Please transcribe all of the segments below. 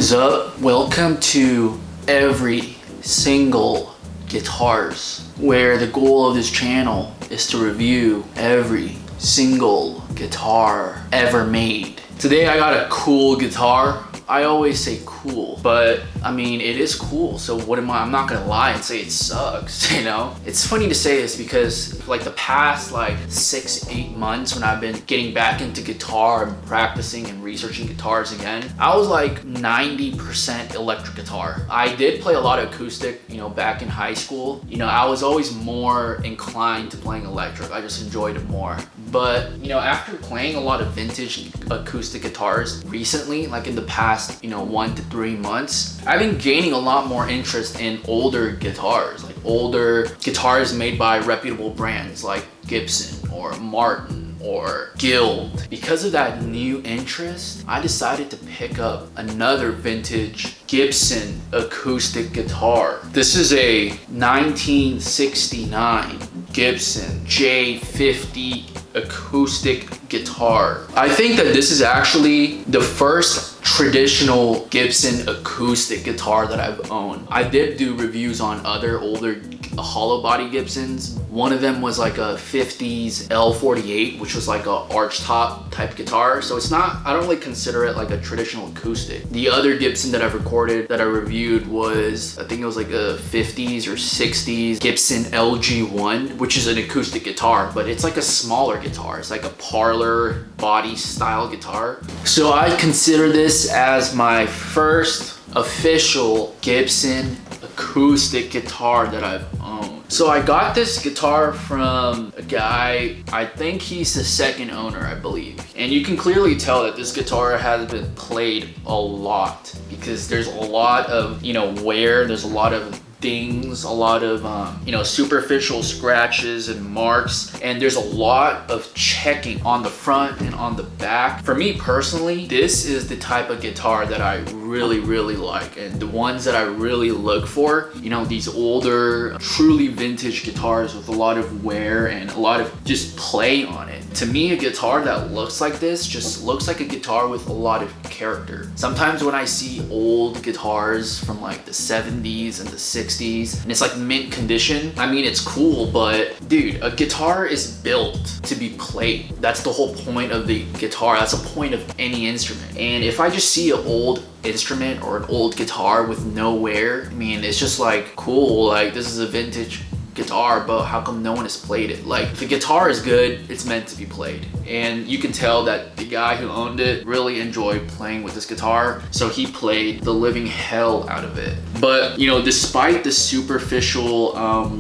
is up? Welcome to Every Single Guitars, where the goal of this channel is to review every single guitar ever made. Today I got a cool guitar. I always say cool, but I mean, it is cool. So what am I'm not gonna lie and say it sucks, you know? It's funny to say this because like the past like 6-8 months when I've been getting back into guitar and practicing and researching guitars again, I was like 90% electric guitar. I did play a lot of acoustic, you know, back in high school. You know, I was always more inclined to playing electric. I just enjoyed it more. But, you know, after playing a lot of vintage acoustic guitars recently, like in the past, you know, 1 to 3 months, I've been gaining a lot more interest in older guitars, like older guitars made by reputable brands like Gibson or Martin or Guild. Because of that new interest, I decided to pick up another vintage Gibson acoustic guitar. This is a 1969 Gibson J-50 acoustic guitar. I think that this is actually the first traditional Gibson acoustic guitar that I've owned. I did do reviews on other older hollow body Gibsons. One of them was like a 50s L48, which was like a arch top type guitar. So it's not, I don't really consider it like a traditional acoustic. The other Gibson that I've recorded, that I reviewed was, I think it was like a 50s or 60s Gibson LG1, which is an acoustic guitar, but it's like a smaller guitar. It's like a parlor body style guitar. So I consider this as my first official Gibson acoustic guitar that I've owned. So I got this guitar from a guy, I think he's the second owner, I believe. And you can clearly tell that this guitar has been played a lot because there's a lot of, you know, wear, there's a lot of dings, a lot of you know, superficial scratches and marks, and there's a lot of checking on the front and on the back. For me personally, this is the type of guitar that I really like, and the ones that I really look for, you know, these older truly vintage guitars with a lot of wear and a lot of just play on it. To me, a guitar that looks like this just looks like a guitar with a lot of character. Sometimes when I see old guitars from like the 70s and the 60s and it's like mint condition, I mean, it's cool, but dude, a guitar is built to be played. That's the whole point of the guitar. That's the point of any instrument. And if I just see an old instrument or an old guitar with no wear, I mean, it's just like, cool, like this is a vintage guitar, but how come no one has played it? Like, if the guitar is good, it's meant to be played. And you can tell that the guy who owned it really enjoyed playing with this guitar, so he played the living hell out of it. But, you know, despite the superficial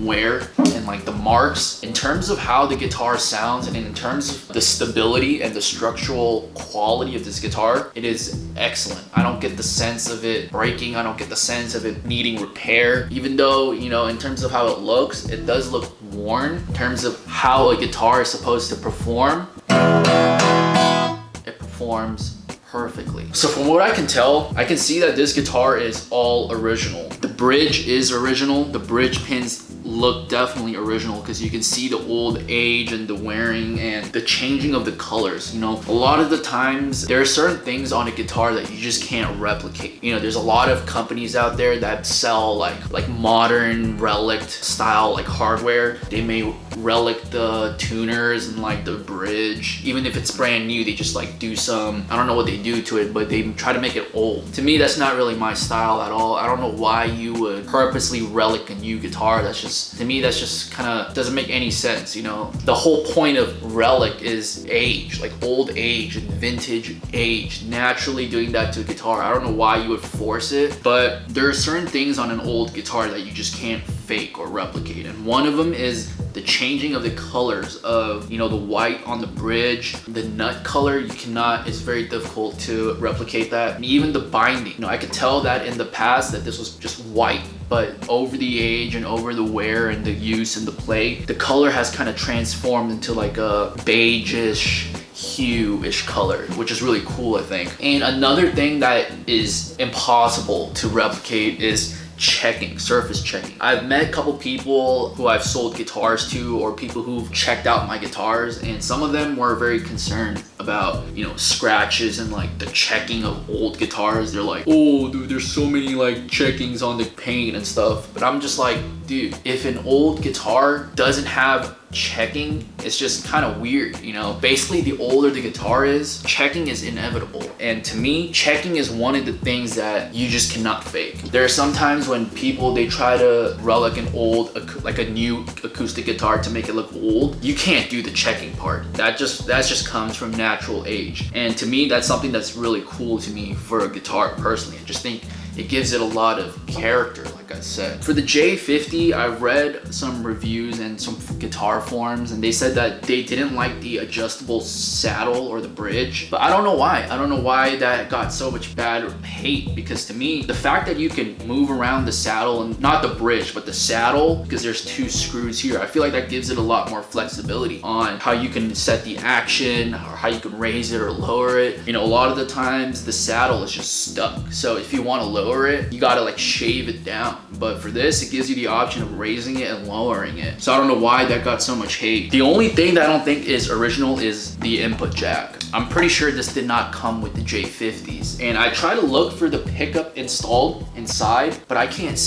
wear and like the marks, in terms of how the guitar sounds and in terms of the stability and the structural quality of this guitar, it is excellent. I don't get the sense of it breaking. I don't get the sense of it needing repair, even though, you know, in terms of how it looks, it does look worn. In terms of how a guitar is supposed to perform, it performs perfectly. So from what I can tell, I can see that this guitar is all original. The bridge is original. The bridge pins look definitely original because you can see the old age and the wearing and the changing of the colors. You know, a lot of the times there are certain things on a guitar that you just can't replicate. You know, there's a lot of companies out there that sell like modern relic style like hardware. They may relic the tuners and like the bridge. Even if it's brand new, they just like do some, I don't know what they do to it, but they try to make it old. To me, that's not really my style at all. I don't know why you would purposely relic a new guitar. That's just, to me, that's just kind of doesn't make any sense. You know, the whole point of relic is age, like old age and vintage age, naturally doing that to a guitar. I don't know why you would force it, but there are certain things on an old guitar that you just can't fake or replicate, and one of them is the changing of the colors of, you know, the white on the bridge, the nut color. You cannot, it's very difficult to replicate that. And even the binding, you know, I could tell that in the past that this was just white, but over the age and over the wear and the use and the play, the color has kind of transformed into like a beige-ish hue-ish color, which is really cool, I think. And another thing that is impossible to replicate is checking, surface checking. I've met a couple people who I've sold guitars to, or people who've checked out my guitars, and some of them were very concerned about, you know, scratches and like the checking of old guitars. They're like, oh dude, there's so many like checkings on the paint and stuff. But I'm just like, dude, if an old guitar doesn't have checking, it's just kind of weird, you know. Basically, the older the guitar is, checking is inevitable, and to me, checking is one of the things that you just cannot fake. There are some times when people, they try to relic an old, like a new acoustic guitar to make it look old. You can't do the checking part. That just comes from natural age, and to me, that's something that's really cool to me for a guitar personally. I just think it gives it a lot of character, like I said. For the J-50, I read some reviews and some guitar forums, and they said that they didn't like the adjustable saddle or the bridge, but I don't know why. I don't know why that got so much bad hate, because to me, the fact that you can move around the saddle, and not the bridge, but the saddle, because there's 2 screws here, I feel like that gives it a lot more flexibility on how you can set the action, or how you can raise it or lower it. You know, a lot of the times the saddle is just stuck, so if you want to lower it, you gotta like shave it down. But for this, it gives you the option of raising it and lowering it. So I don't know why that got so much hate. The only thing that I don't think is original is the input jack. I'm pretty sure this did not come with the J-50s. And I try to look for the pickup installed inside, but I can't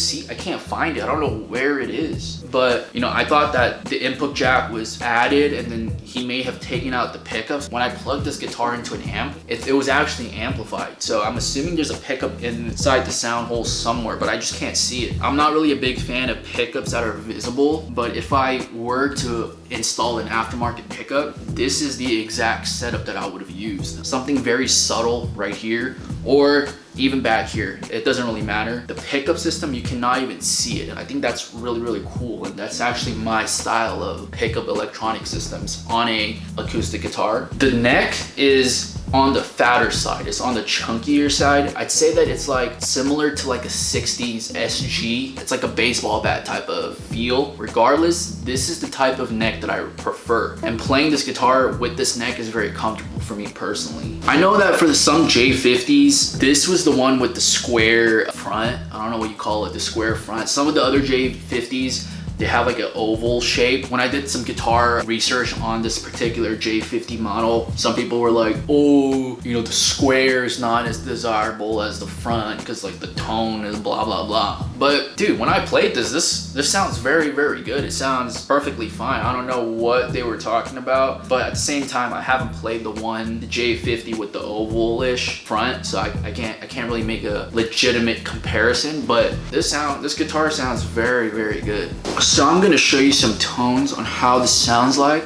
find it. I don't know where it is. But, you know, I thought that the input jack was added and then he may have taken out the pickups. When I plugged this guitar into an amp, it was actually amplified. So I'm assuming there's a pickup inside the sound hole somewhere, but I just can't see it. I'm not really a big fan of pickups that are visible, but if I were to install an aftermarket pickup, this is the exact setup that I would have used. Something very subtle right here, or even back here. It doesn't really matter. The pickup system, you cannot even see it. And I think that's really, really cool. And that's actually my style of pickup electronic systems on a acoustic guitar. The neck is on the fatter side. It's on the chunkier side. I'd say that it's like similar to like a 60s SG. It's like a baseball bat type of feel. Regardless, this is the type of neck that I prefer. And playing this guitar with this neck is very comfortable for me personally. I know that for some J-50s, this was the one with the square front. I don't know what you call it, the square front. Some of the other J-50s, they have like an oval shape. When I did some guitar research on this particular J-50 model, some people were like, oh, you know, the square is not as desirable as the front because like the tone is blah, blah, blah. But dude, when I played this sounds very, very good. It sounds perfectly fine. I don't know what they were talking about, but at the same time, I haven't played the J-50 with the oval-ish front, so I can't really make a legitimate comparison, but this guitar sounds very, very good. So I'm gonna show you some tones on how this sounds like.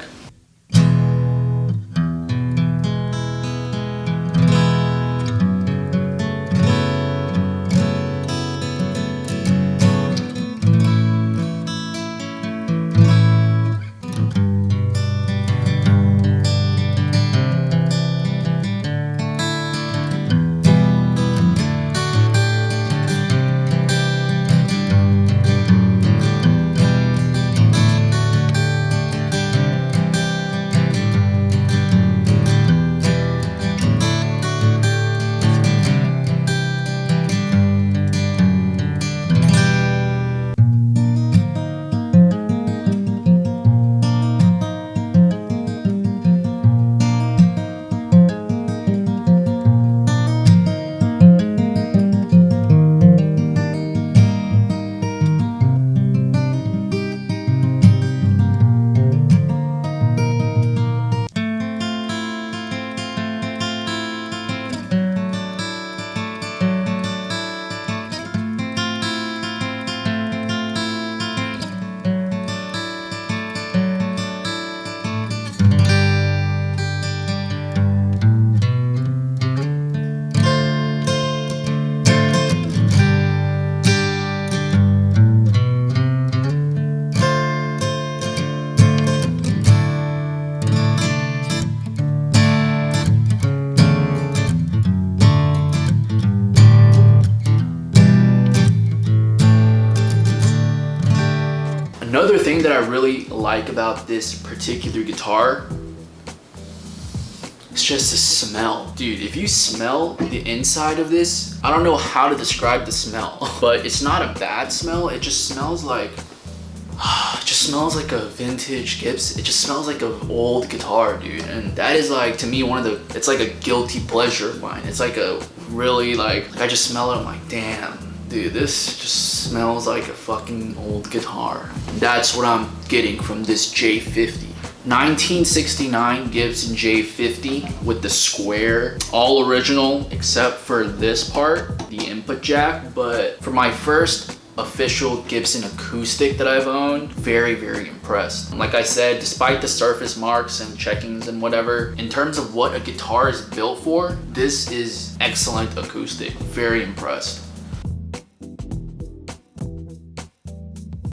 Another thing that I really like about this particular guitar, it's just the smell. Dude, if you smell the inside of this, I don't know how to describe the smell, but it's not a bad smell. It just smells like, it just just smells like a vintage Gibson. It just smells like an old guitar, dude. And that is like, to me, it's like a guilty pleasure of mine. It's like a really like I just smell it, I'm like, damn, dude, this just smells like a fucking old guitar. That's what I'm getting from this J-50. 1969 Gibson J-50 with the square, all original except for this part, the input jack. But for my first official Gibson acoustic that I've owned, very, very impressed. Like I said, despite the surface marks and checkings and whatever, in terms of what a guitar is built for, this is excellent acoustic. Very impressed.